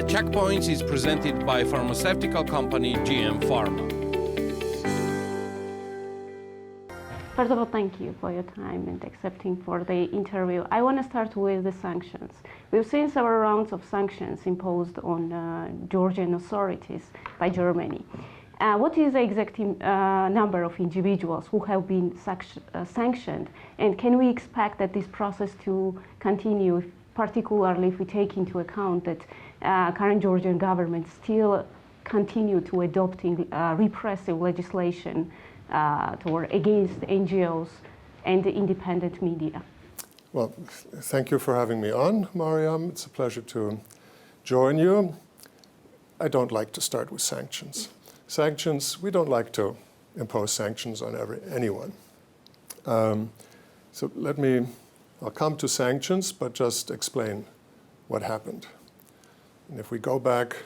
Checkpoints is presented by pharmaceutical company GM Pharma. First of all, thank you for your time and accepting for the interview. I want to start with the sanctions. We've seen several rounds of sanctions imposed on Georgian authorities by Germany. What is the exact number of individuals who have been sanctioned, and can we expect that this process to continue, particularly if we take into account that current Georgian government still continue to adopting repressive legislation against NGOs and the independent media? Well, thank you for having me on, Mariam. It's a pleasure to join you. I don't like to start with sanctions. Sanctions, we don't like to impose sanctions on anyone. So I'll come to sanctions, but just explain what happened. And if we go back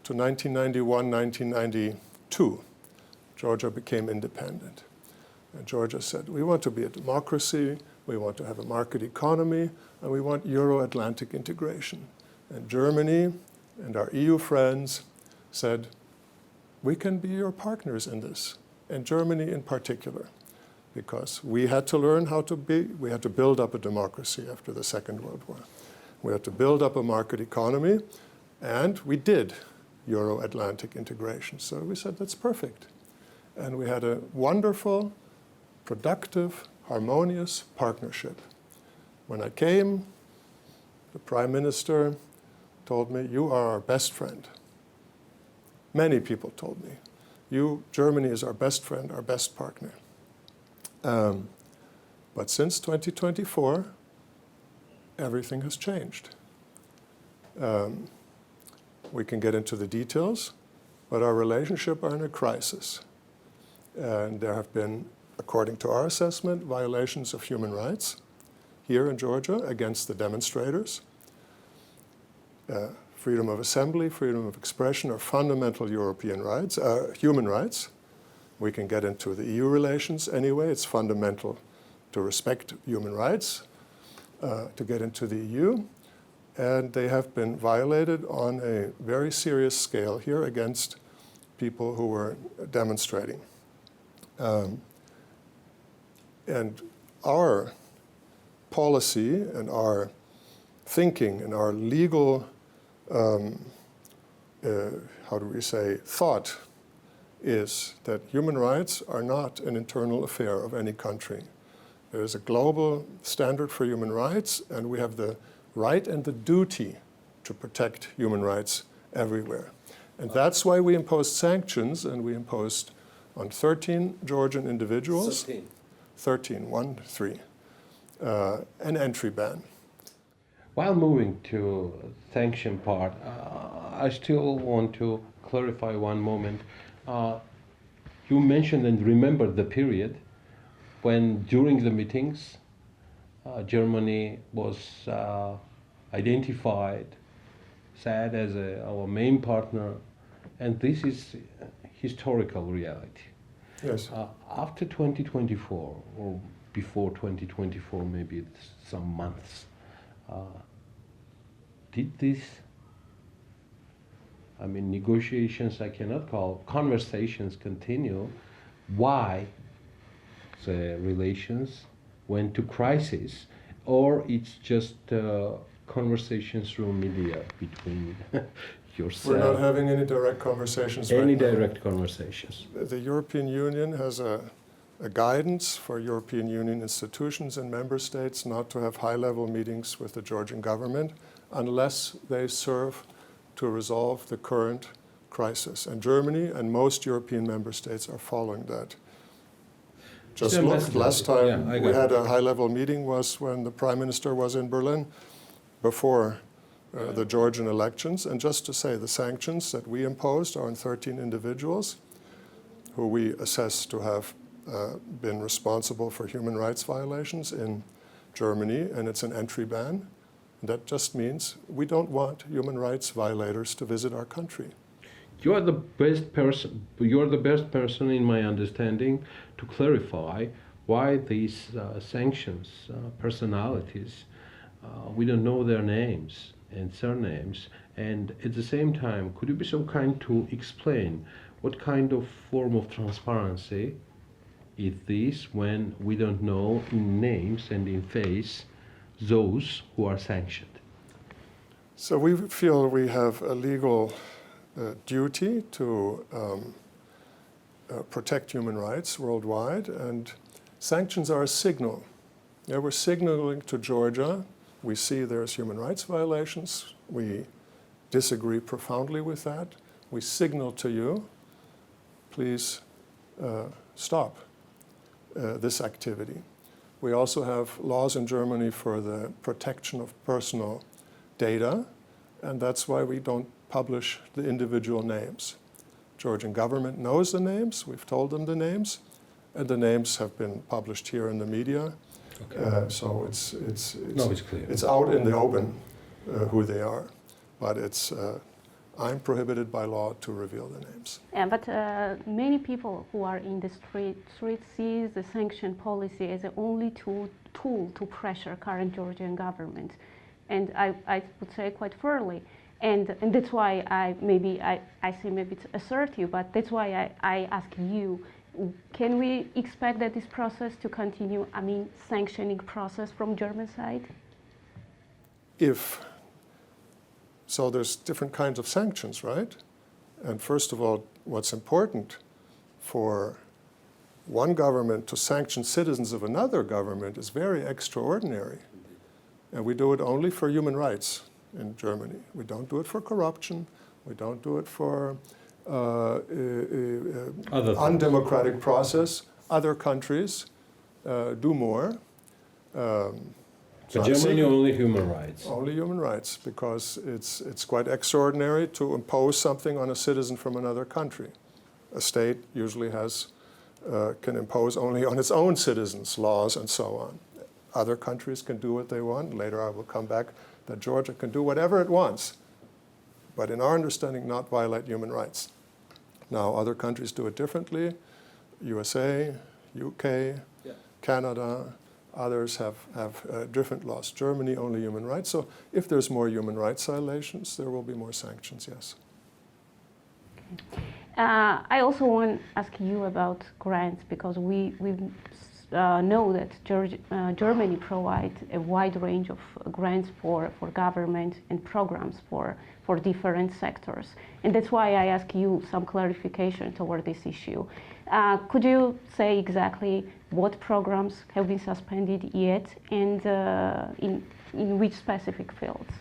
to 1991, 1992, Georgia became independent. And Georgia said, we want to be a democracy, we want to have a market economy, and we want Euro-Atlantic integration. And Germany and our EU friends said, we can be your partners in this, and Germany in particular, because we had to learn we had to build up a democracy after the Second World War. We had to build up a market economy, and we did Euro-Atlantic integration. So we said, that's perfect. And we had a wonderful, productive, harmonious partnership. When I came, the Prime Minister told me, you are our best friend. Many people told me, Germany is our best friend, our best partner. But since 2024, everything has changed. We can get into the details, but our relationship are in a crisis. And there have been, according to our assessment, violations of human rights here in Georgia against the demonstrators. Freedom of assembly, freedom of expression are fundamental European rights, human rights. We can get into the EU relations anyway. It's fundamental to respect human rights, to get into the EU. And they have been violated on a very serious scale here against people who were demonstrating. And our policy and our thinking and our legal thought is that human rights are not an internal affair of any country. There is a global standard for human rights, and we have the right and the duty to protect human rights everywhere. And that's why we imposed sanctions, and we imposed on 13 Georgian individuals, 13, an entry ban. While moving to sanction part, I still want to clarify one moment. You mentioned and remembered the period when during the meetings, Germany was identified, said as our main partner, and this is historical reality. Yes. After 2024, or before 2024, maybe some months, did this, negotiations I cannot call, conversations continue? Why the relations went to crisis, or it's just conversations through media between yourself? We're not having any direct conversations Any right now. direct conversations? The European Union has a guidance for European Union institutions and member states not to have high-level meetings with the Georgian government unless they serve to resolve the current crisis. And Germany and most European member states are following that. Just look, last time we had a high-level meeting was when the Prime Minister was in Berlin before the Georgian elections. And just to say, the sanctions that we imposed are on 13 individuals who we assess to have been responsible for human rights violations in Germany, and it's an entry ban. That just means we don't want human rights violators to visit our country. You are the best person. You are the best person, in my understanding, to clarify why these sanctions personalities. We don't know their names. and surnames? And at the same time, could you be so kind to explain what kind of form of transparency is this when we don't know in names and in face those who are sanctioned? So we feel we have a legal duty to protect human rights worldwide, and sanctions are a signal. Yeah, we're signaling to Georgia, we see there's human rights violations, we disagree profoundly with that, we signal to you, please stop this activity. We also have laws in Germany for the protection of personal data, and that's why we don't publish the individual names. Georgian government knows the names, we've told them the names, and the names have been published here in the media. Okay. So it's clear. It's out in the open who they are, but I'm prohibited by law to reveal the names. Yeah, but many people who are in the street sees the sanction policy as the only tool to pressure current Georgian government, and I would say quite fairly. And that's why I say maybe it's assertive, but that's why I ask you, can we expect that this process to continue, sanctioning process from German side? So there's different kinds of sanctions, right? And first of all, what's important for one government to sanction citizens of another government is very extraordinary. And we do it only for human rights in Germany. We don't do it for corruption. We don't do it for undemocratic process. Other countries do more. But Germany only human rights. Only human rights, because it's quite extraordinary to impose something on a citizen from another country. A state usually can impose only on its own citizens laws and so on. Other countries can do what they want. Later I will come back that Georgia can do whatever it wants, but in our understanding not violate human rights. Now other countries do it differently. USA, UK, Canada, others have different laws. Germany, only human rights. So if there's more human rights violations, there will be more sanctions, yes. Okay. I also want to ask you about grants, because we know that Germany provides a wide range of grants for government and programs for different sectors. And that's why I ask you some clarification toward this issue. Could you say exactly what programs have been suspended yet, and in which specific fields?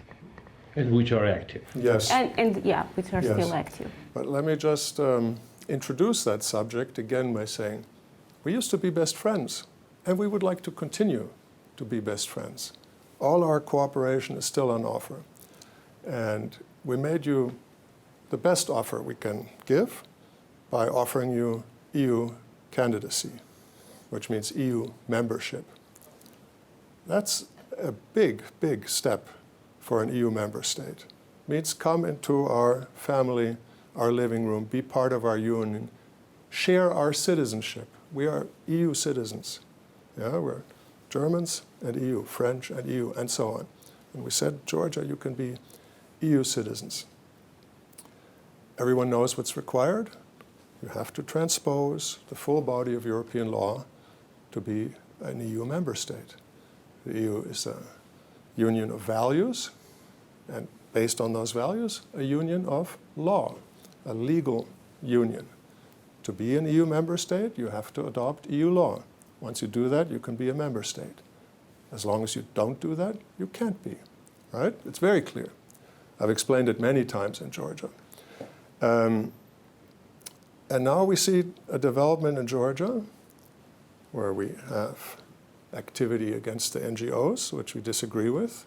And which are active. Yes. And which are still active. But let me just introduce that subject again by saying, we used to be best friends, and we would like to continue to be best friends. All our cooperation is still on offer. And we made you the best offer we can give by offering you EU candidacy, which means EU membership. That's a big, big step for an EU member state. It means come into our family, our living room, be part of our union, share our citizenship. We are EU citizens. Yeah, we're Germans and EU, French and EU, and so on. And we said, Georgia, you can be EU citizens. Everyone knows what's required. You have to transpose the full body of European law to be an EU member state. The EU is a union of values, and based on those values, a union of law, a legal union. To be an EU member state, you have to adopt EU law. Once you do that, you can be a member state. As long as you don't do that, you can't be, right? It's very clear. I've explained it many times in Georgia. And now we see a development in Georgia where we have activity against the NGOs, which we disagree with.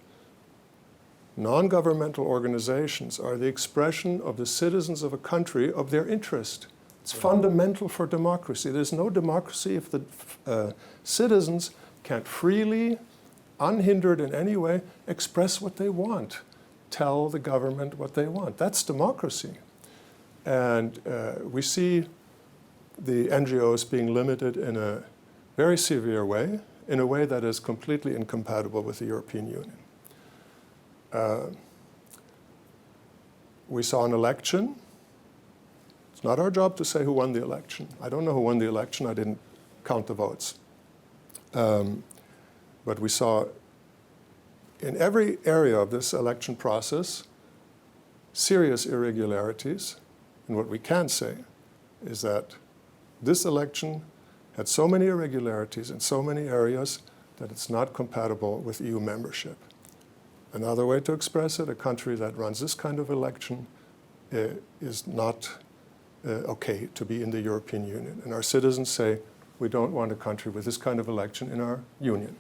Non-governmental organizations are the expression of the citizens of a country of their interest. It's fundamental for democracy. There's no democracy if the citizens can't freely, unhindered in any way, express what they want, tell the government what they want. That's democracy. And we see the NGOs being limited in a very severe way, in a way that is completely incompatible with the European Union. we saw an election. It's not our job to say who won the election. I don't know who won the election. I didn't count the votes. But we saw in every area of this election process serious irregularities. And what we can say is that this election had so many irregularities in so many areas that it's not compatible with EU membership. Another way to express it, a country that runs this kind of election is not okay to be in the European Union. And our citizens say, we don't want a country with this kind of election in our union.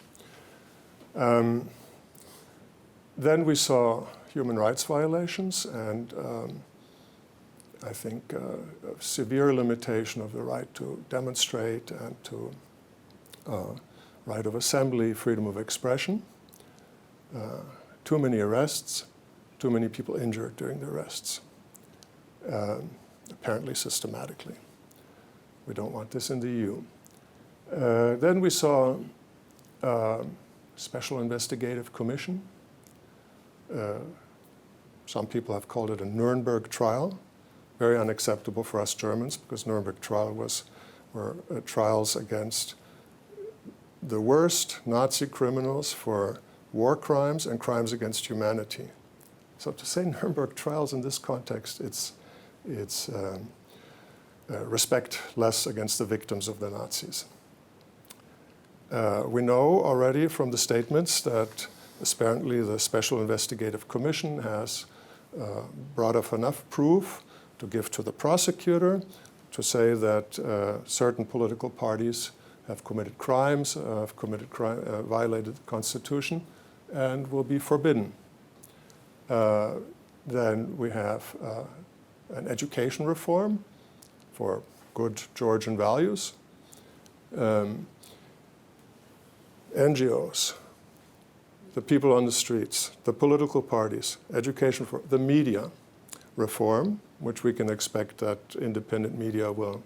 Then we saw human rights violations and I think a severe limitation of the right to demonstrate and to right of assembly, freedom of expression. Too many arrests, too many people injured during the arrests, apparently systematically. We don't want this in the EU. Then we saw Special Investigative Commission. Some people have called it a Nuremberg trial. Very unacceptable for us Germans, because Nuremberg trial were trials against the worst Nazi criminals for war crimes and crimes against humanity. So to say Nuremberg trials in this context, it's respect less against the victims of the Nazis. We know already from the statements that apparently the Special Investigative Commission has brought up enough proof to give to the prosecutor to say that certain political parties have committed crimes, violated the Constitution, and will be forbidden. Then we have an education reform for good Georgian values. NGOs, the people on the streets, the political parties, education for the media reform, which we can expect that independent media will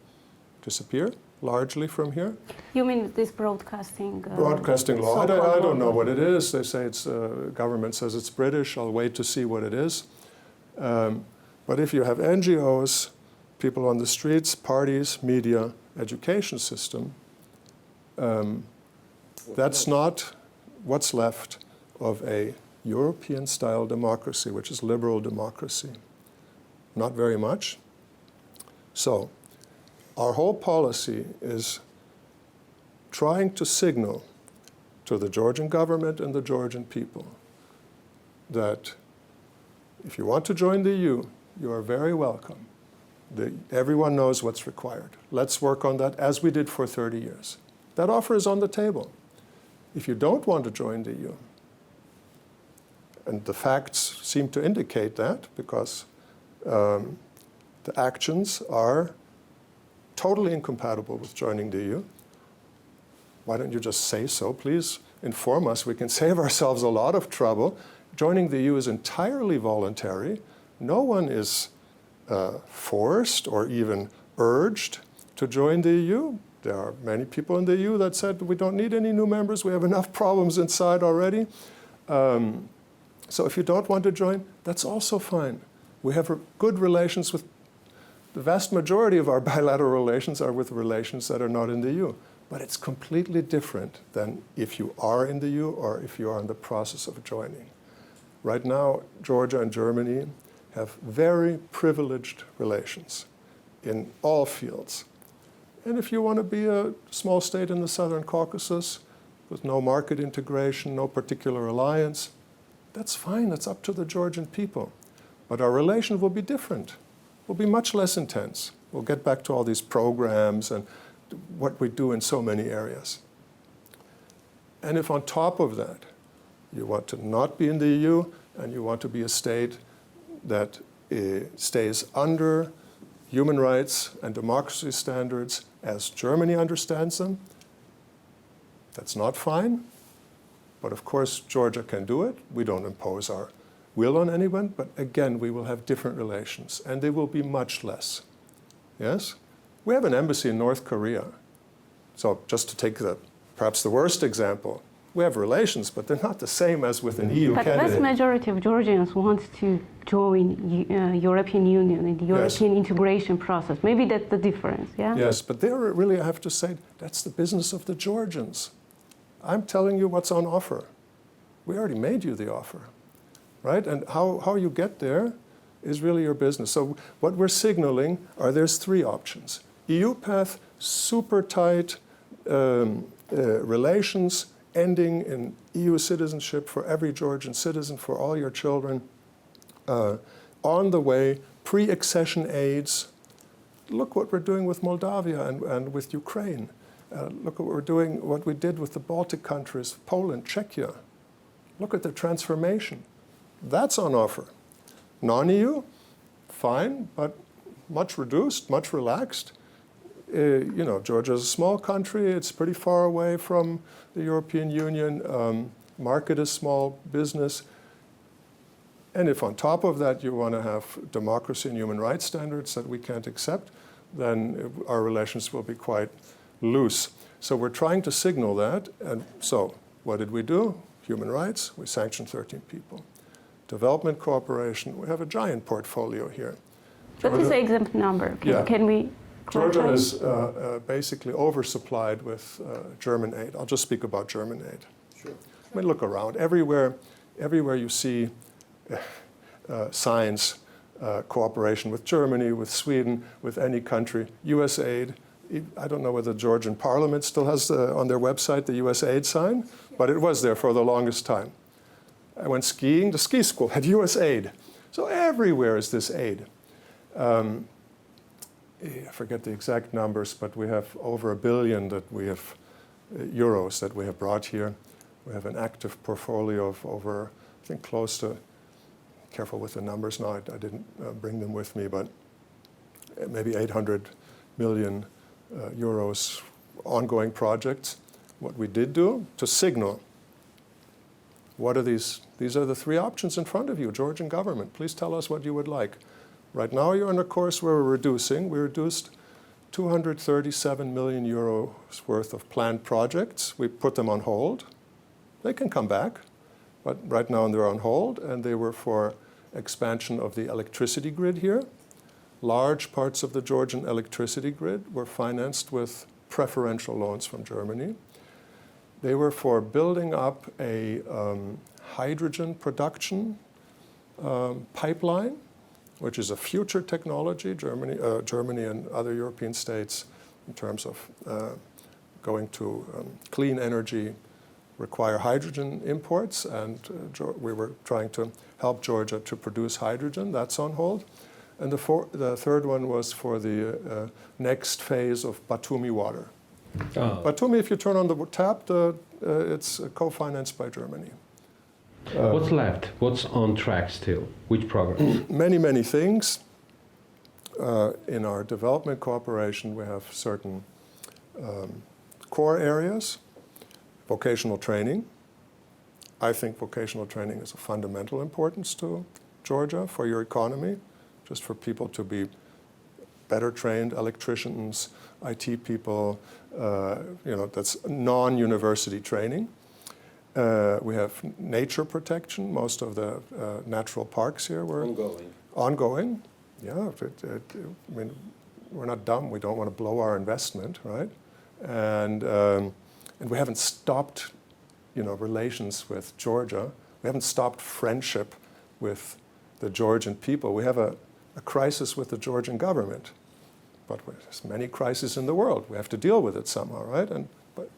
disappear largely from here. You mean this broadcasting? Broadcasting law. I don't know what it is. They say it's, government says it's British. I'll wait to see what it is. But if you have NGOs, people on the streets, parties, media, education system, that's not what's left of a European-style democracy, which is liberal democracy. Not very much. So our whole policy is trying to signal to the Georgian government and the Georgian people that if you want to join the EU, you are very welcome. Everyone knows what's required. Let's work on that as we did for 30 years. That offer is on the table. If you don't want to join the EU, and the facts seem to indicate that because the actions are totally incompatible with joining the EU. Why don't you just say so? Please inform us. We can save ourselves a lot of trouble. Joining the EU is entirely voluntary. No one is forced or even urged to join the EU. There are many people in the EU that said we don't need any new members. We have enough problems inside already. So if you don't want to join, that's also fine. We have good relations with the vast majority of our bilateral relations are with relations that are not in the EU. But it's completely different than if you are in the EU or if you are in the process of joining. Right now, Georgia and Germany have very privileged relations in all fields. And if you want to be a small state in the Southern Caucasus with no market integration, no particular alliance, that's fine. That's up to the Georgian people. But our relation will be different. Will be much less intense. We'll get back to all these programs and what we do in so many areas. And if on top of that, you want to not be in the EU and you want to be a state that stays under human rights and democracy standards as Germany understands them, that's not fine. But of course, Georgia can do it. We don't impose our will on anyone, but again, we will have different relations, and they will be much less. Yes? We have an embassy in North Korea. So just to take perhaps the worst example, We have relations, but they're not the same as with an EU But the candidate. vast majority of Georgians want to join European Union and the European integration process. Maybe that's the difference, yeah? Yes, but there really, I have to say, that's the business of the Georgians. I'm telling you what's on offer. We already made you the offer, right? And how you get there is really your business. So what we're signaling are there's three options. EU path, super tight relations, ending in EU citizenship for every Georgian citizen, for all your children. On the way, pre-accession aids. Look what we're doing with Moldavia and with Ukraine. Look what we're doing, what we did with the Baltic countries, Poland, Czechia. Look at the transformation. That's on offer. Non-EU, fine, but much reduced, much relaxed. Georgia is a small country. It's pretty far away from the European Union. Market is small, business. And if on top of that you want to have democracy and human rights standards that we can't accept, then our relations will be quite loose. So we're trying to signal that. And so what did we do? Human rights, we sanctioned 13 people. Development cooperation, we have a giant portfolio here. What is the exact number? Can we clarify? Georgia is basically oversupplied with German aid. I'll just speak about German aid. Sure. I mean, look around. Everywhere you see signs, cooperation with Germany, with Sweden, with any country, US aid. I don't know whether the Georgian parliament still has on their website the US aid sign, but it was there for the longest time. I went skiing, the ski school had US aid. So everywhere is this aid. I forget the exact numbers, but we have over €1 billion that we have euros that we have brought here. We have an active portfolio of over, I think, close to, careful with the numbers now, I didn't bring them with me, but maybe 800 million euros ongoing projects. What we did do to signal, what are these? These are the three options in front of you, Georgian government. Please tell us what you would like. Right now you're on a course where we're reducing. We reduced 237 million euros worth of planned projects. We put them on hold. They can come back, but right now they're on hold, and they were for expansion of the electricity grid here. Large parts of the Georgian electricity grid were financed with preferential loans from Germany. They were for building up a hydrogen production pipeline, which is a future technology. Germany and other European states, in terms of going to clean energy, require hydrogen imports, and we were trying to help Georgia to produce hydrogen. That's on hold. And the third one was for the next phase of Batumi water. Batumi, if you turn on the tap, it's co-financed by Germany. What's left? What's on track still? Which programs? Many, many things. In our development cooperation, we have certain core areas. Vocational training. I think vocational training is of fundamental importance to Georgia for your economy, just for people to be better trained electricians, IT people, that's non-university training. We have nature protection. Most of the natural parks here were ongoing. Yeah, I mean, we're not dumb. We don't want to blow our investment, right? And we haven't stopped, relations with Georgia. We haven't stopped friendship with the Georgian people. We have a crisis with the Georgian government, but there's many crises in the world. We have to deal with it somehow, right? But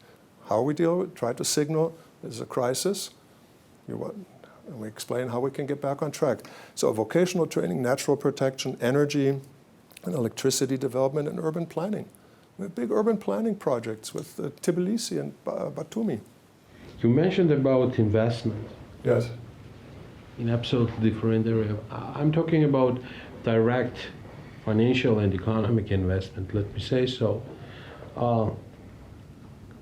how we deal with it, try to signal there's a crisis, and we explain how we can get back on track. So vocational training, natural protection, energy, and electricity development, and urban planning. We have big urban planning projects with Tbilisi and Batumi. You mentioned about investment. Yes. In absolutely different area. I'm talking about direct financial and economic investment, let me say so.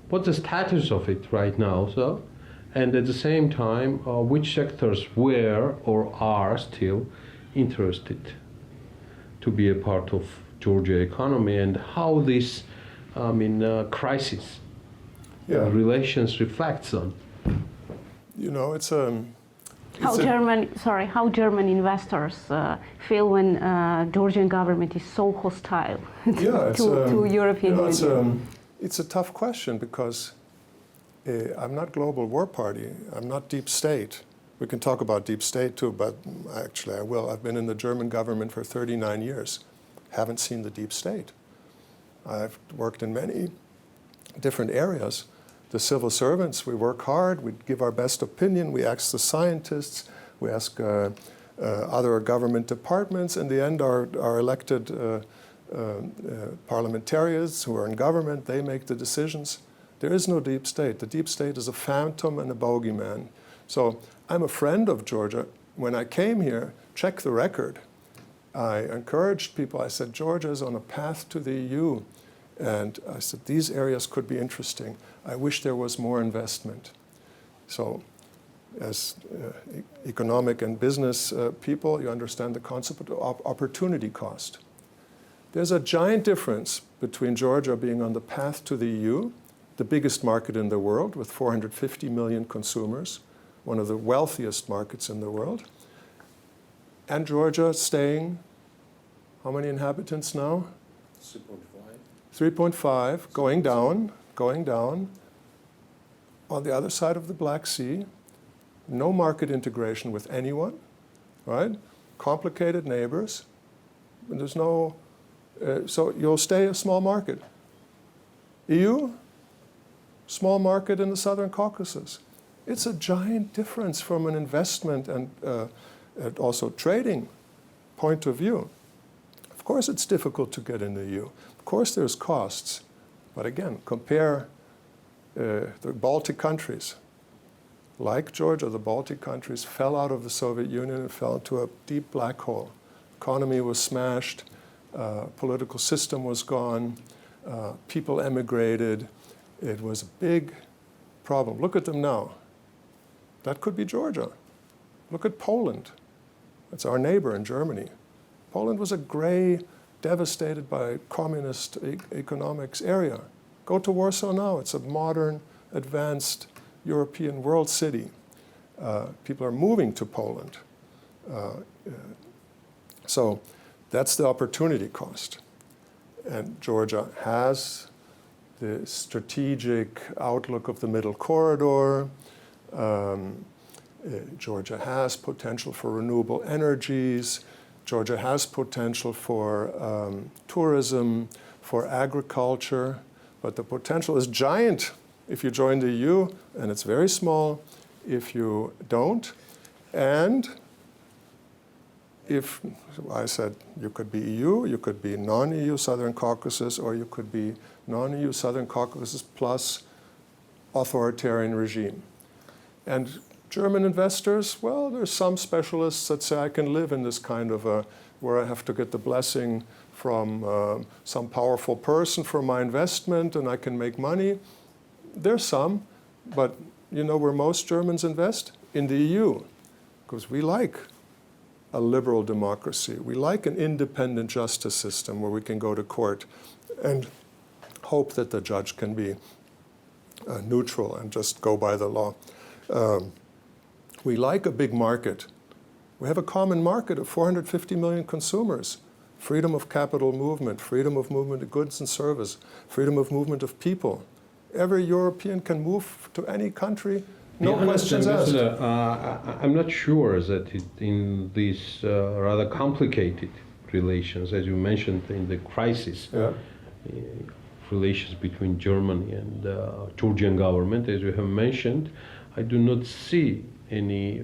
What's the status of it right now, so? And at the same time, which sectors were or are still interested to be a part of Georgia economy, and how this crisis relations reflects on You know, how German investors feel when Georgian government is so hostile to European Union? It's a tough question because I'm not global war party. I'm not deep state. We can talk about deep state too, but actually I will. I've been in the German government for 39 years. Haven't seen the deep state. I've worked in many different areas. The civil servants, we work hard, we give our best opinion, we ask the scientists, we ask other government departments. In the end, our elected parliamentarians who are in government, they make the decisions. There is no deep state. The deep state is a phantom and a bogeyman. So I'm a friend of Georgia. When I came here, check the record. I encouraged people, I said, Georgia is on a path to the EU. And I said, these areas could be interesting. I wish there was more investment. So as economic and business people, you understand the concept of opportunity cost. There's a giant difference between Georgia being on the path to the EU, the biggest market in the world with 450 million consumers, one of the wealthiest markets in the world, and Georgia staying, how many inhabitants now? 3.5, going down. On the other side of the Black Sea, no market integration with anyone, right? Complicated neighbors. And there's no, so you'll stay a small market. EU, small market in the Southern Caucasus. It's a giant difference from an investment and also trading point of view. Of course it's difficult to get in the EU. Of course there's costs. But again, compare the Baltic countries. Like Georgia, the Baltic countries fell out of the Soviet Union and fell into a deep black hole. Economy was smashed, political system was gone, people emigrated. It was a big problem. Look at them now. That could be Georgia. Look at Poland. That's our neighbor in Germany. Poland was a gray, devastated by communist economics area. Go to Warsaw now. It's a modern, advanced European world city. People are moving to Poland. So that's the opportunity cost. And Georgia has the strategic outlook of the middle corridor. Georgia has potential for renewable energies. Georgia has potential for tourism, for agriculture. But the potential is giant if you join the EU, and it's very small if you don't. And if, I said, you could be EU, you could be non-EU Southern Caucasus, or you could be non-EU Southern Caucasus plus authoritarian regime. And German investors, well, there's some specialists that say I can live in this kind of a, where I have to get the blessing from some powerful person for my investment and I can make money. There's some, but you know where most Germans invest? In the EU, because we like a liberal democracy. We like an independent justice system where we can go to court and hope that the judge can be neutral and just go by the law. We like a big market. We have a common market of 450 million consumers. Freedom of capital movement, freedom of movement of goods and service, freedom of movement of people. Every European can move to any country, no questions asked. I'm not sure that in these rather complicated relations, as you mentioned in the crisis, relations between Germany and Georgian government, as you have mentioned, I do not see any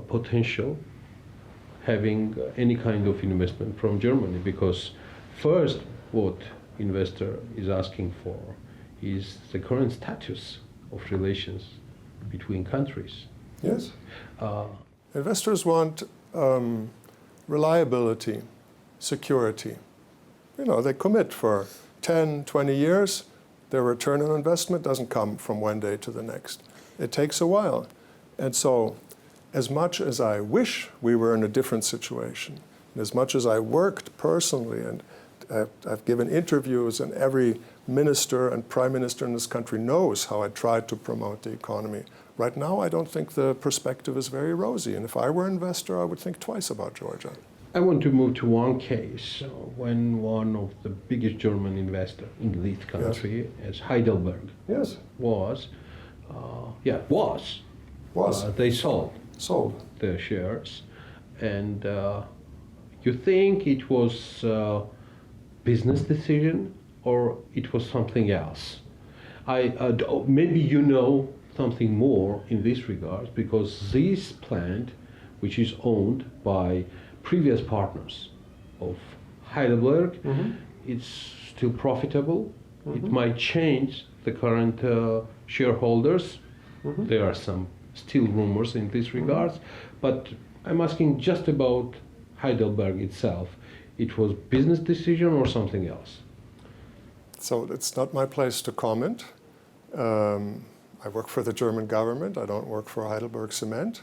potential having any kind of investment from Germany, because first what investor is asking for is the current status of relations between countries. Yes. Investors want reliability, security. You know, they commit for 10, 20 years. Their return on investment doesn't come from one day to the next. It takes a while. And so, as much as I wish we were in a different situation, and as much as I worked personally, and I've given interviews, and every minister and prime minister in this country knows how I tried to promote the economy right now I don't think the perspective is very rosy. And if I were an investor, I would think twice about Georgia. I want to move to one case when one of the biggest German investors in this country, as Heidelberg, Yes. was they sold their shares, and you think it was a business decision or it was something else? Maybe you know something more in this regard, because this plant, which is owned by previous partners of Heidelberg, it's still profitable. It might change the current shareholders. There are some still rumors in this regard, but I'm asking just about Heidelberg itself. It was business decision or something else? So it's not my place to comment. I work for the German government. I don't work for Heidelberg Cement.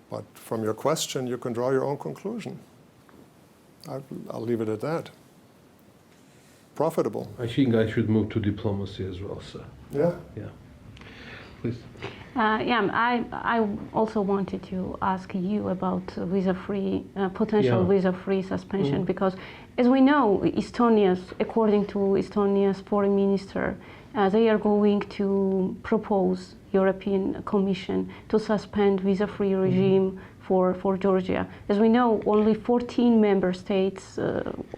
But from your question, you can draw your own conclusion. I'll leave it at that. Profitable. I think I should move to diplomacy as well, sir. Yeah. Yeah. Please. I also wanted to ask you about visa-free, potential visa-free suspension, because as we know, according to Estonia's foreign minister, they are going to propose European Commission to suspend visa-free regime for Georgia. As we know, only 14 member states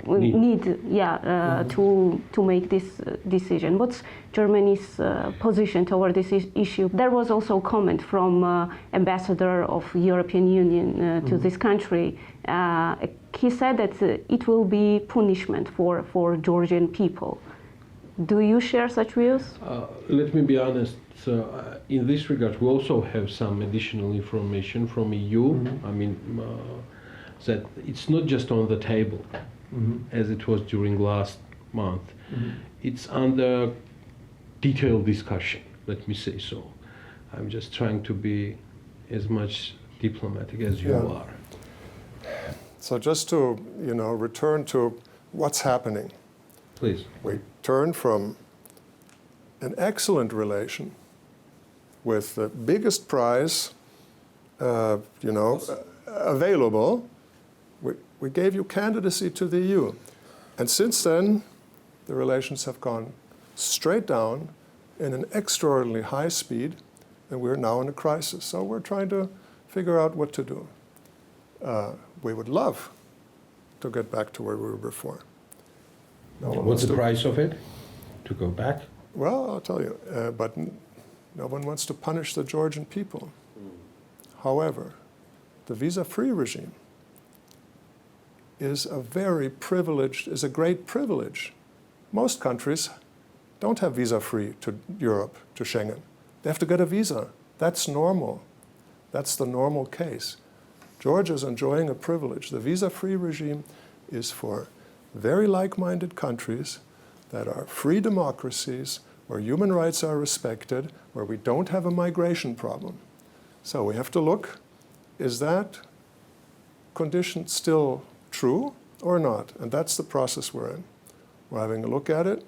need to make this decision. What's Germany's position toward this issue? There was also comment from ambassador of European Union to this country. He said that it will be punishment for Georgian people. Do you share such views? Let me be honest. In this regard, we also have some additional information from EU. I mean, that it's not just on the table, as it was during last month. It's under detailed discussion, let me say so. I'm just trying to be as much diplomatic as you are. So just to, return to what's happening. Please. We turn from an excellent relation with the biggest prize, available. We gave you candidacy to the EU. And since then, the relations have gone straight down in an extraordinarily high speed, and we're now in a crisis. So we're trying to figure out what to do. We would love to get back to where we were before. What's the price of it, to go back? Well, I'll tell you, but no one wants to punish the Georgian people. However, the visa-free regime is a great privilege. Most countries don't have visa-free to Europe, to Schengen. They have to get a visa. That's normal. That's the normal case. Georgia is enjoying a privilege. The visa-free regime is for very like-minded countries that are free democracies, where human rights are respected, where we don't have a migration problem. So we have to look, is that condition still true or not? And that's the process we're in. We're having a look at it.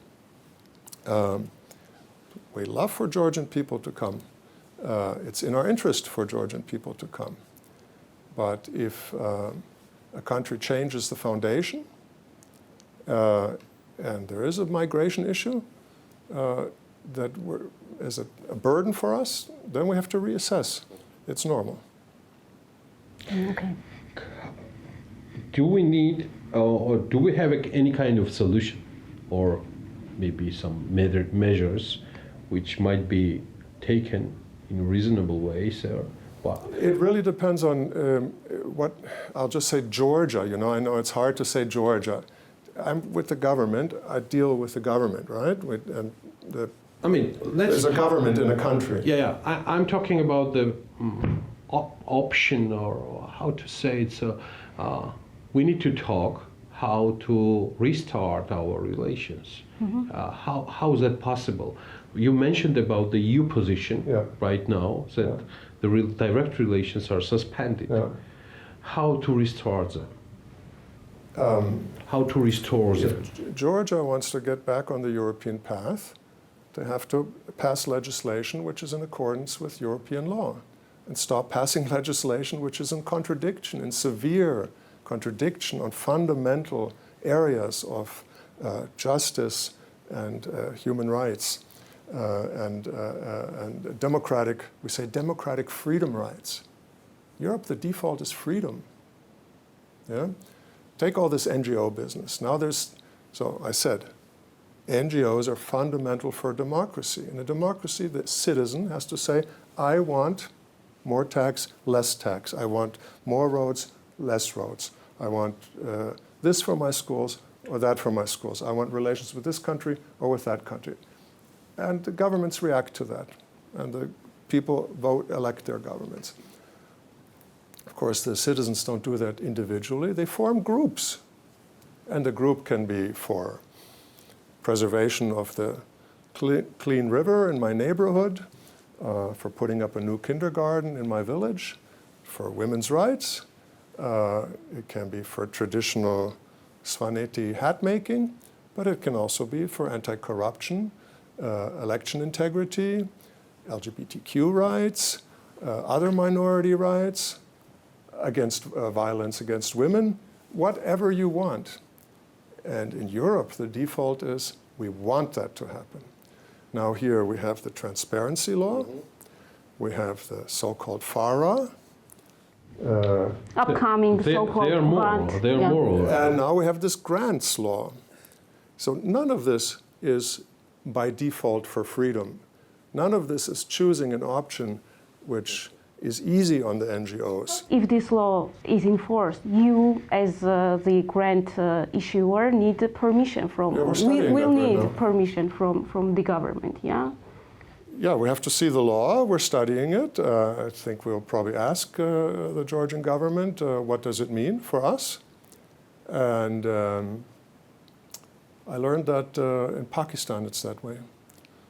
We love for Georgian people to come. It's in our interest for Georgian people to come. But if a country changes the foundation, and there is a migration issue that is a burden for us, then we have to reassess. It's normal. Okay. Do we need, or do we have any kind of solution, or maybe some measures which might be taken in reasonable ways? It really depends on what, I'll just say Georgia. I know it's hard to say Georgia. I'm with the government. I deal with the government, right? There's a government in a country. Yeah. I'm talking about the option, or how to say it. So we need to talk how to restart our relations. How is that possible? You mentioned about the EU position right now, that the direct relations are suspended. How to restart them? How to restore them? Georgia wants to get back on the European path. They have to pass legislation which is in accordance with European law and stop passing legislation which is in contradiction, in severe contradiction on fundamental areas of justice and human rights and democratic, we say democratic freedom rights. Europe, the default is freedom. Yeah? Take all this NGO business. Now so I said, NGOs are fundamental for democracy. In a democracy, the citizen has to say, I want more tax, less tax. I want more roads, less roads. I want this for my schools or that for my schools. I want relations with this country or with that country. And the governments react to that. And the people elect their governments. Of course, the citizens don't do that individually. They form groups. And the group can be for preservation of the clean river in my neighborhood, for putting up a new kindergarten in my village, for women's rights. It can be for traditional Svaneti hat making, but it can also be for anti-corruption, election integrity, LGBTQ rights, other minority rights, against violence against women, whatever you want. And in Europe, the default is we want that to happen. Now here we have the transparency law. We have the so-called FARA. Upcoming so-called They are moral. And now we have this grants law. So none of this is by default for freedom. None of this is choosing an option which is easy on the NGOs. If this law is enforced, you as the grant issuer need permission from, we'll need permission from the government, yeah? Yeah, we have to see the law. We're studying it. I think we'll probably ask the Georgian government, what does it mean for us? And I learned that in Pakistan it's that way.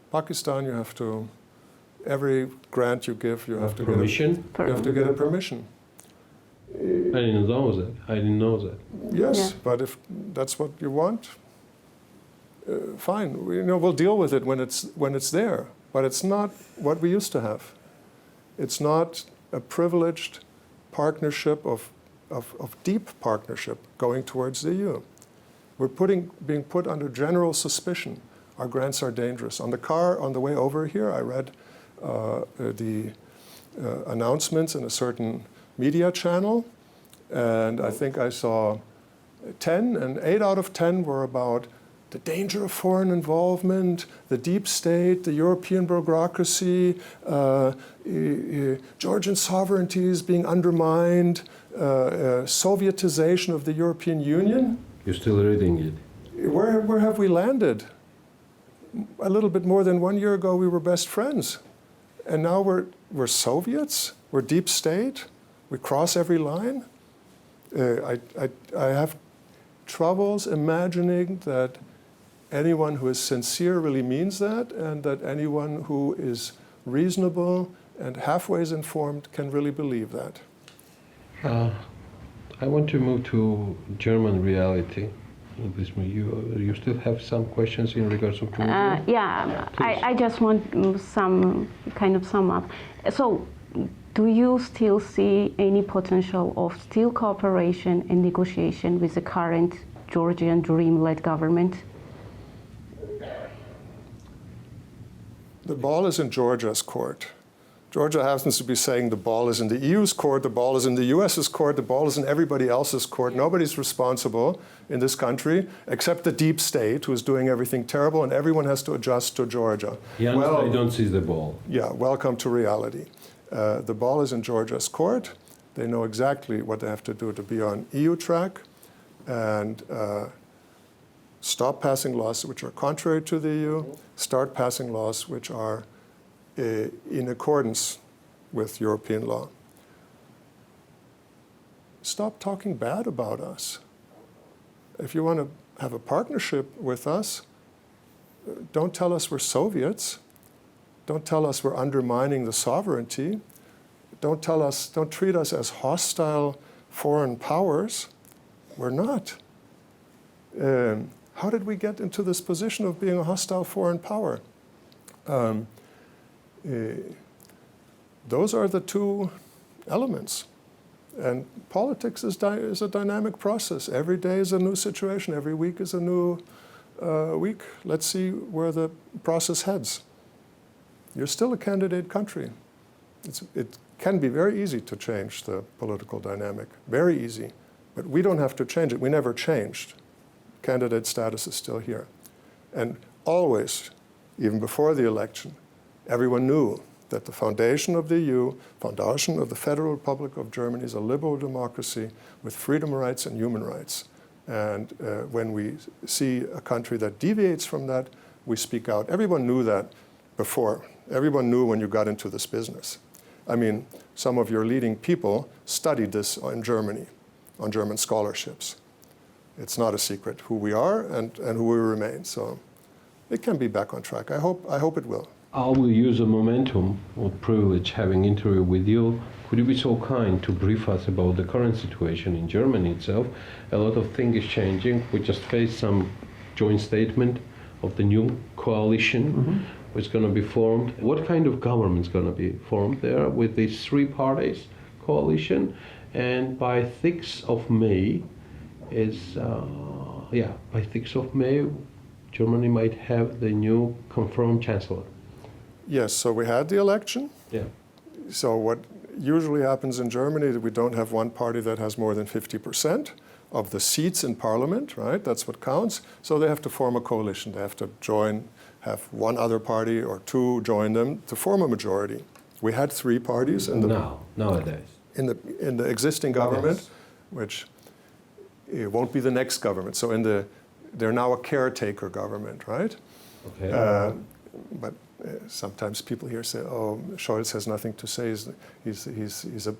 Pakistan, you have to, every grant you give, you have to permission. You have to get a permission. I didn't know that. Yes, yeah. But if that's what you want, fine. We'll deal with it when it's there. But it's not what we used to have. It's not a privileged partnership of deep partnership going towards the EU. We're being put under general suspicion. Our grants are dangerous. On the car on the way over here, I read the announcements in a certain media channel, and I think I saw 10, and 8 out of 10 were about the danger of foreign involvement, the deep state, the European bureaucracy, Georgian sovereignty is being undermined, Sovietization of the European Union. You're still reading it. Where have we landed? A little bit more than 1 year ago, we were best friends. And now we're Soviets, we're deep state, we cross every line. I have troubles imagining that anyone who is sincere really means that, and that anyone who is reasonable and halfway informed can really believe that. I want to move to German reality. You still have some questions in regards to Georgia? Yeah, I just want some kind of sum up. So, do you still see any potential of still cooperation and negotiation with the current Georgian Dream-led government? The ball is in Georgia's court. Georgia happens to be saying the ball is in the EU's court, the ball is in the US's court, the ball is in everybody else's court. Nobody's responsible in this country except the deep state, who's doing everything terrible, and everyone has to adjust to Georgia. Yeah, well, I don't see the ball. Yeah, welcome to reality. The ball is in Georgia's court. They know exactly what they have to do to be on EU track and stop passing laws which are contrary to the EU, start passing laws which are in accordance with European law. Stop talking bad about us. If you want to have a partnership with us, don't tell us we're Soviets. Don't tell us we're undermining the sovereignty. Don't treat us as hostile foreign powers. We're not. How did we get into this position of being a hostile foreign power? Those are the two elements. And politics is a dynamic process. Every day is a new situation. Every week is a new week. Let's see where the process heads. You're still a candidate country. It can be very easy to change the political dynamic, very easy. But we don't have to change it. We never changed. Candidate status is still here. And always, even before the election, everyone knew that the foundation of the EU, foundation of the Federal Republic of Germany, is a liberal democracy with freedom, rights, and human rights. And when we see a country that deviates from that, we speak out. Everyone knew that before. Everyone knew when you got into this business. I mean, some of your leading people studied this in Germany, on German scholarships. It's not a secret who we are and who we remain. So it can be back on track. I hope it will. I will use a momentum of privilege having interview with you. Could you be so kind to brief us about the current situation in Germany itself? A lot of things is changing. We just faced some joint statement of the new coalition which is going to be formed. What kind of government is going to be formed there with these three parties coalition? And by 6th of May by 6th of May, Germany might have the new confirmed chancellor. Yes, so we had the election. Yeah. So what usually happens in Germany is we don't have one party that has more than 50% of the seats in parliament, right? That's what counts. So they have to form a coalition. They have to have one other party or two join them to form a majority. We had three parties nowadays in the existing government, which it won't be the next government. So they're now a caretaker government, right? Okay. But sometimes people here say, "Oh, Scholz has nothing to say. He's a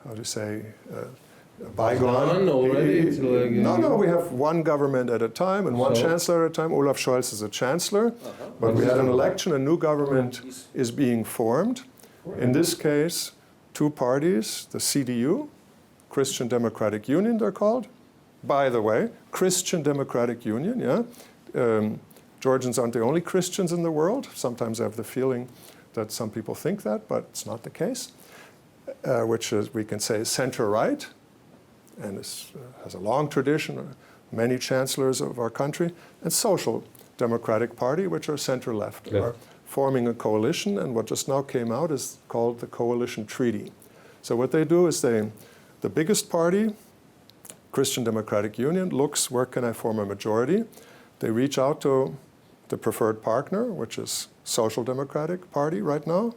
how do you say, a bygone." Already? No. We have one government at a time and one chancellor at a time. Olaf Scholz is a chancellor, but we had an election. A new government is being formed. In this case, two parties: the CDU, Christian Democratic Union, they're called. By the way, Christian Democratic Union, yeah. Georgians aren't the only Christians in the world. Sometimes I have the feeling that some people think that, but it's not the case. Which is, we can say, center-right, and has a long tradition, many chancellors of our country, and Social Democratic Party, which are center-left, are forming a coalition, and what just now came out is called the Coalition Treaty. So what they do is the biggest party, Christian Democratic Union, looks, where can I form a majority? They reach out to the preferred partner, which is Social Democratic Party right now,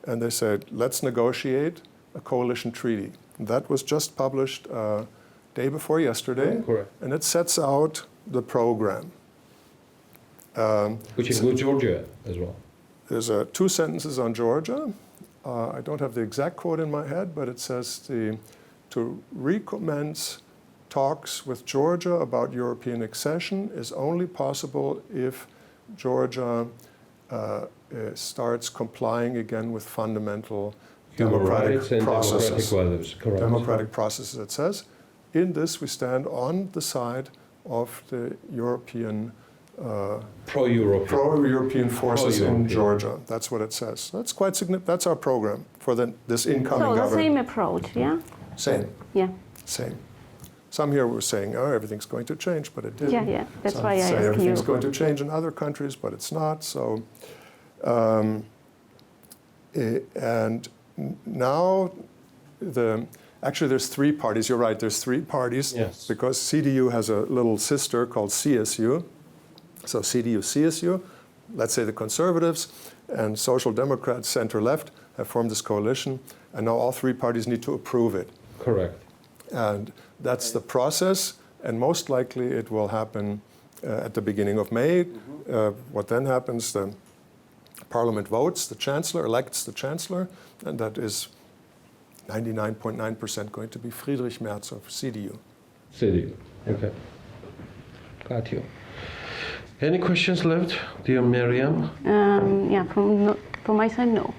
and they said, let's negotiate a coalition treaty. That was just published day before yesterday, correct. And it sets out the program. Which includes Georgia as well. There's two sentences on Georgia. I don't have the exact quote in my head, but it says to recommence talks with Georgia about European accession is only possible if Georgia starts complying again with fundamental democratic processes. Democratic processes, it says. In this, we stand on the side of the European pro-European forces in Georgia. That's what it says. That's quite significant. That's our program for this incoming government. So the same approach, yeah? Same. Yeah. Same. Some here were saying, oh, everything's going to change, but it didn't. Yeah. That's Some why I asked you. say everything's going to change in other countries, but it's not. So, and now actually there's three parties. You're right. There's three parties. Yes. Because CDU has a little sister called CSU. So CDU, CSU, let's say the Conservatives and Social Democrats, center-left, have formed this coalition, and now all three parties need to approve it. Correct. And that's the process, and most likely it will happen at the beginning of May. What then happens, the Parliament votes, the Chancellor elects the Chancellor, and that is 99.9% going to be Friedrich Merz of CDU. CDU, okay. Got you. Any questions left, dear Mariam? Yeah, from my side, no.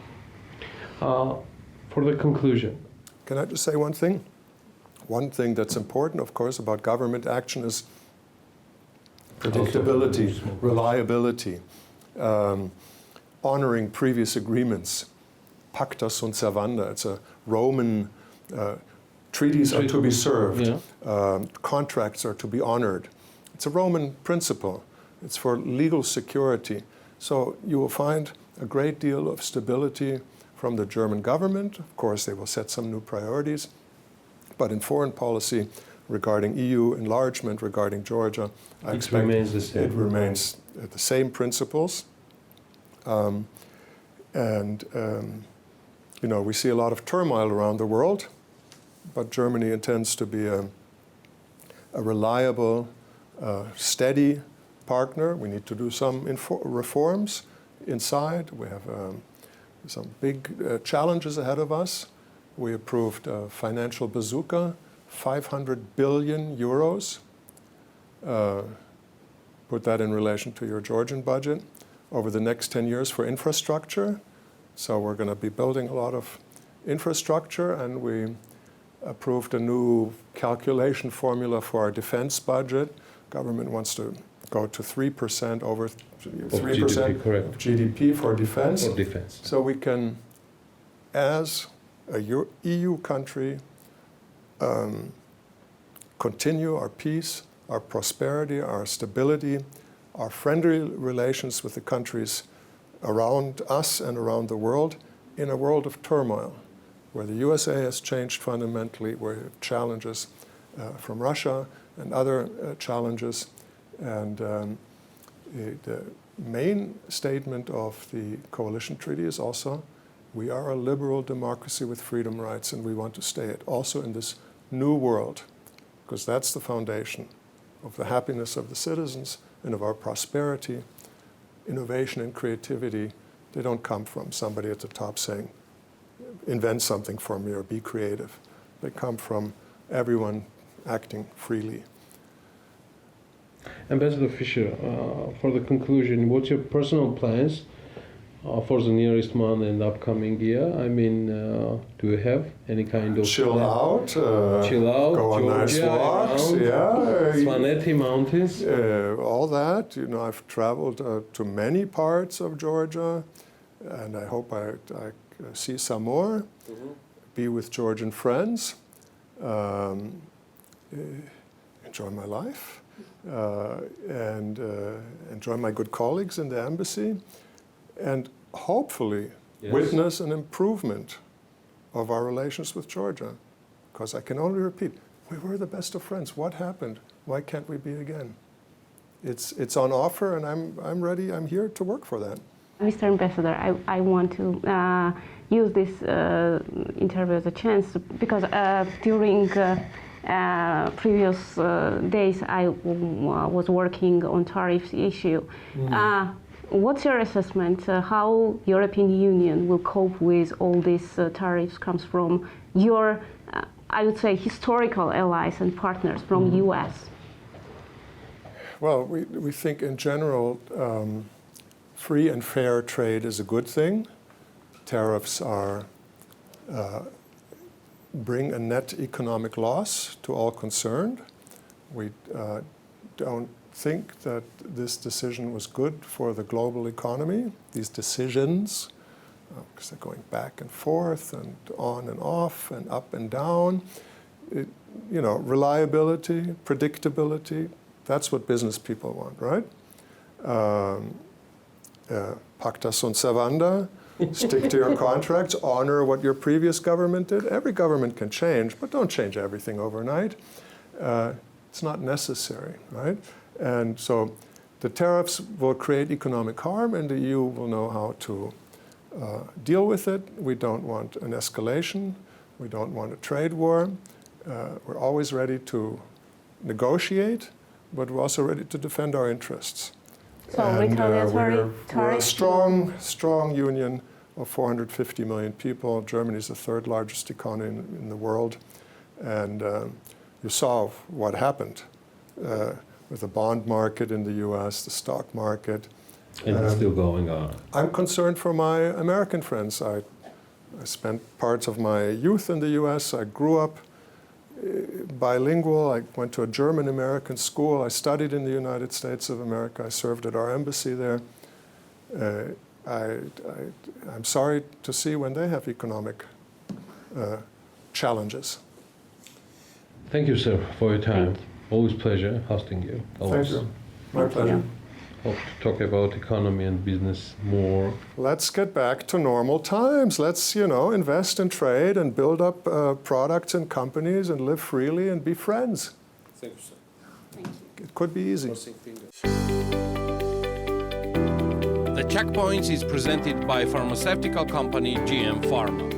For the conclusion. Can I just say one thing? One thing that's important, of course, about government action is predictability, reliability. honoring previous agreements. Pacta sunt servanda. It's a Roman treaties are to be served. Yeah. Contracts are to be honored. It's a Roman principle. It's for legal security. So you will find a great deal of stability from the German government. Of course, they will set some new priorities. But in foreign policy, regarding EU enlargement, regarding Georgia, I expect remains the same. it remains the same principles. You know, we see a lot of turmoil around the world, but Germany intends to be a reliable, steady partner. We need to do some reforms inside. We have some big challenges ahead of us. We approved a financial bazooka, 500 billion euros. Put that in relation to your Georgian budget over the next 10 years for infrastructure. So we're going to be building a lot of infrastructure, and we approved a new calculation formula for our defense budget. Government wants to go to 3% over 3% of GDP for defense. For defense. So we can, as a EU country, continue our peace, our prosperity, our stability, our friendly relations with the countries around us and around the world in a world of turmoil, where the USA has changed fundamentally, where you have challenges from Russia and other challenges. And the main statement of the coalition treaty is also, we are a liberal democracy with freedom rights, and we want to stay it also in this new world, because that's the foundation of the happiness of the citizens and of our prosperity. Innovation and creativity, they don't come from somebody at the top saying, invent something for me or be creative. They come from everyone acting freely. Ambassador Fischer, for the conclusion, what's your personal plans for the nearest month and upcoming year? I mean, do you have any kind of chill out, go on nice walks, Svaneti Mountains, all that. You know, I've traveled to many parts of Georgia, and I hope I see some more. Be with Georgian friends, enjoy my life, and enjoy my good colleagues in the embassy. And hopefully witness an improvement of our relations with Georgia. Because I can only repeat, we were the best of friends. What happened? Why can't we be again? It's on offer, and I'm ready. I'm here to work for that. Mr. Ambassador, I want to use this interview as a chance, because during previous days I was working on tariffs issue. What's your assessment? How European Union will cope with all these tariffs comes from your, I would say, historical allies and partners from US? Well, we think in general free and fair trade is a good thing. Tariffs bring a net economic loss to all concerned. We don't think that this decision was good for the global economy, these decisions, because they're going back and forth and on and off and up and down. You know, reliability, predictability, that's what business people want, right? Pacta sunt servanda, stick to your contracts, honor what your previous government did. Every government can change, but don't change everything overnight. It's not necessary, right? And so the tariffs will create economic harm, and the EU will know how to deal with it. We don't want an escalation. We don't want a trade war. We're always ready to negotiate, but we're also ready to defend our interests. So and we're a strong strong union of 450 million people. Germany is the third largest economy in the world. And you saw what happened with the bond market in the US, the stock market. And it's still going on. I'm concerned for my American friends. I spent parts of my youth in the US. I grew up bilingual. I went to a German-American school. I studied in the United States of America. I served at our embassy there. I'm sorry to see when they have economic challenges. Thank you, sir, for your time. Always pleasure hosting you. Always. Thank you. My pleasure. Hope to talk about economy and business more. Let's get back to normal times. Let's, invest in trade and build up products and companies and live freely and be friends. Thank you, sir. Thank you. It could be easy. Crossing fingers. The Checkpoints is presented by pharmaceutical company GM Pharma.